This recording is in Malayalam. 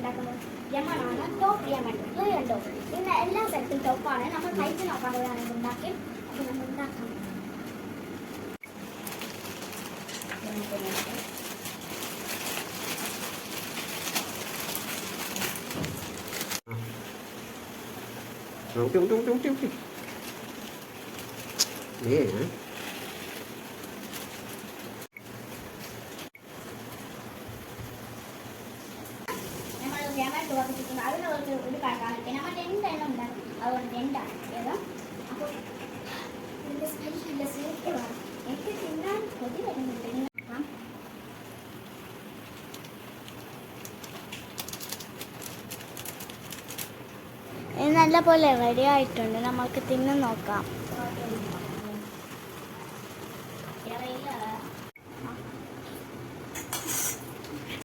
ഉണ്ടാക്കുന്നത് യമനാണ് ടോപ്പ് യമൻ. ഇത് കണ്ടോ, ഇതിന് എല്ലാ സ്ഥലത്തും ടോപ്പാണ്. നമ്മൾ കഴിച്ച് നോക്കാൻ പോയാണ് ഇത് ഉണ്ടാക്കി. അപ്പോൾ നമ്മൾ ഉണ്ടാക്കാം. അതിന് ഒരു കാണിക്കാം. നമ്മൾ രണ്ടെണ്ണം ഉണ്ടാക്കും. അതുകൊണ്ട് രണ്ടാണ് ഏതാ. അപ്പോൾ ഇതിൻ്റെ സ്പെഷ്യൽ സൂപ്പറാണ്. എനിക്ക് തിന്നാൻ കൊതി വരുന്നുണ്ട്. ഇത് നല്ല പോലെ റെഡി ആയിട്ടുണ്ട്. നമുക്ക് തിന്ന് നോക്കാം.